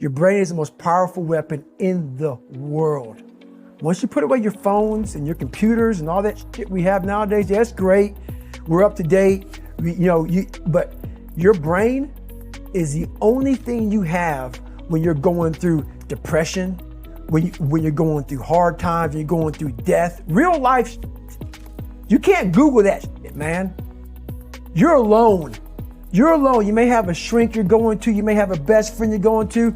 Your brain is the most powerful weapon in the world. Once you put away your phones and your computers and all that shit we have nowadays, yeah, that's great. We're up to date, but your brain is the only thing you have when you're going through depression, when you're going through hard times, when you're going through death. Real life, you can't Google that shit, man. You're alone. You're alone. You may have a shrink you're going to, you may have a best friend you're going to,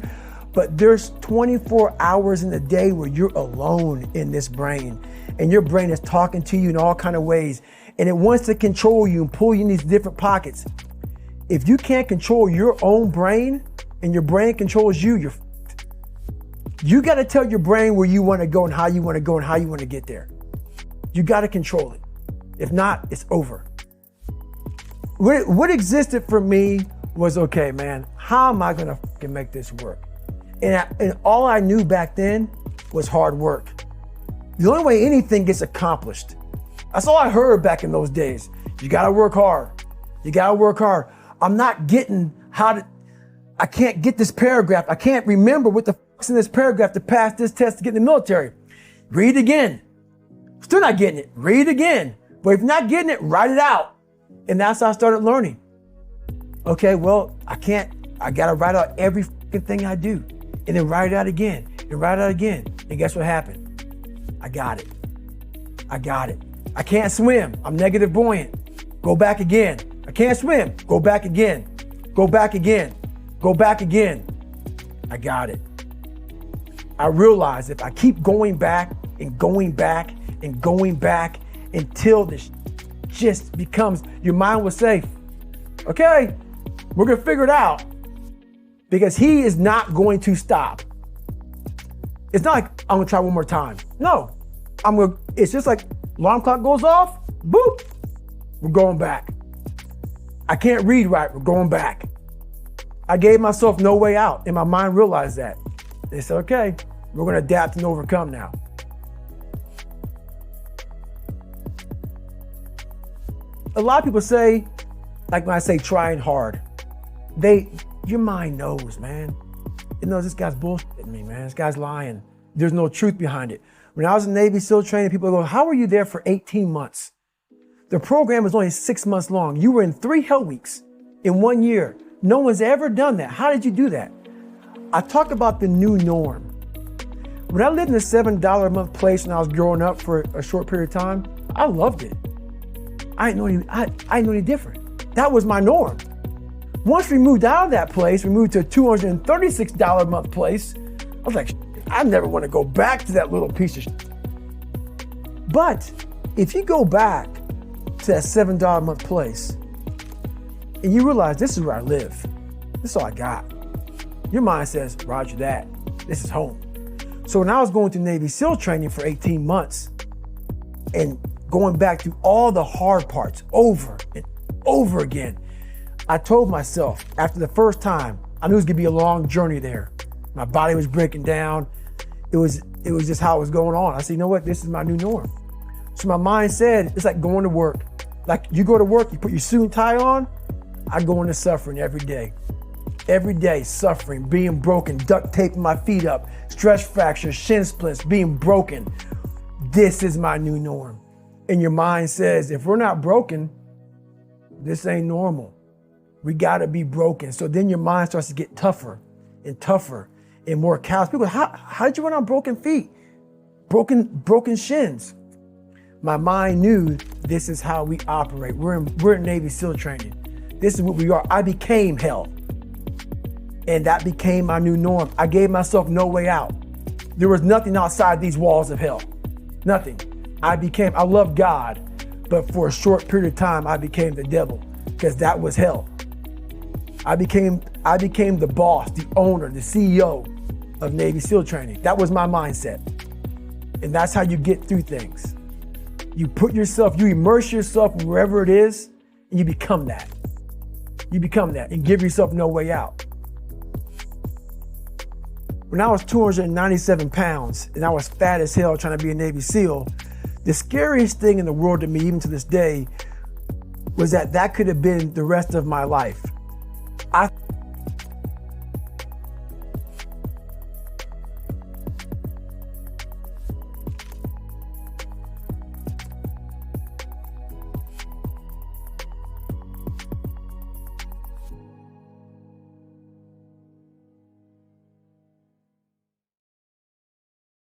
but there's 24 hours in the day where you're alone in this brain, and your brain is talking to you in all kinds of ways, and it wants to control you and pull you in these different pockets. If you can't control your own brain and your brain controls you, you got to tell your brain where you want to go and how you want to go and how you want to get there. You got to control it. If not, it's over. What existed for me was, okay, man, how am I going to fucking make this work? And all I knew back then was hard work. The only way anything gets accomplished. That's all I heard back in those days. You got to work hard. You got to work hard. I'm not getting I can't get this paragraph. I can't remember what the fuck's in this paragraph to pass this test to get in the military. Read again. Still not getting it. Read again. But if you're not getting it, write it out. And that's how I started learning. Okay, well, I got to write out every fucking thing I do. And then write it out again. And write it out again. And guess what happened? I got it. I can't swim. I'm negative buoyant. Go back again. I can't swim. Go back again. Go back again. Go back again. I got it. I realized if I keep going back and going back and going back until this just becomes, your mind will say, okay, we're going to figure it out, because he is not going to stop. It's not like I'm going to try one more time. No, it's just like alarm clock goes off, boop, we're going back. I can't read right, we're going back. I gave myself no way out, and my mind realized that. They said, okay, we're going to adapt and overcome now. A lot of people say, like when I say trying hard, your mind knows, man. It knows this guy's bullshitting me, man. This guy's lying. There's no truth behind it. When I was in Navy SEAL training, people go, how were you there for 18 months? The program was only 6 months long. You were in 3 hell weeks in 1 year. No one's ever done that. How did you do that? I talk about the new norm. When I lived in a $7 a month place when I was growing up for a short period of time, I loved it. I didn't know any different. That was my norm. Once we moved out of that place, we moved to a $236 a month place. I was like, I never want to go back to that little piece of shit. But if you go back to that $7 a month place and you realize this is where I live, this is all I got, your mind says, roger that, this is home. So when I was going through Navy SEAL training for 18 months and going back through all the hard parts over and over again, I told myself after the first time, I knew it was gonna be a long journey there. My body was breaking down. It was just how it was going on. I said, you know what? This is my new norm. So my mind said, it's like going to work. Like you go to work, you put your suit and tie on. I go into suffering every day. Every day, suffering, being broken, duct taping my feet up, stress fractures, shin splints, being broken. This is my new norm. And your mind says, if we're not broken, this ain't normal. We gotta be broken. So then your mind starts to get tougher and tougher and more callous. People go, how did you run on broken feet? Broken shins. My mind knew this is how we operate. We're in Navy SEAL training. This is what we are. I became hell. And that became my new norm. I gave myself no way out. There was nothing outside these walls of hell. Nothing. I love God, but for a short period of time, I became the devil, because that was hell. I became the boss, the owner, the CEO of Navy SEAL training. That was my mindset. And that's how you get through things. You immerse yourself wherever it is, and you become that. You become that and give yourself no way out. When I was 297 pounds and I was fat as hell trying to be a Navy SEAL, the scariest thing in the world to me, even to this day, was that could have been the rest of my life. I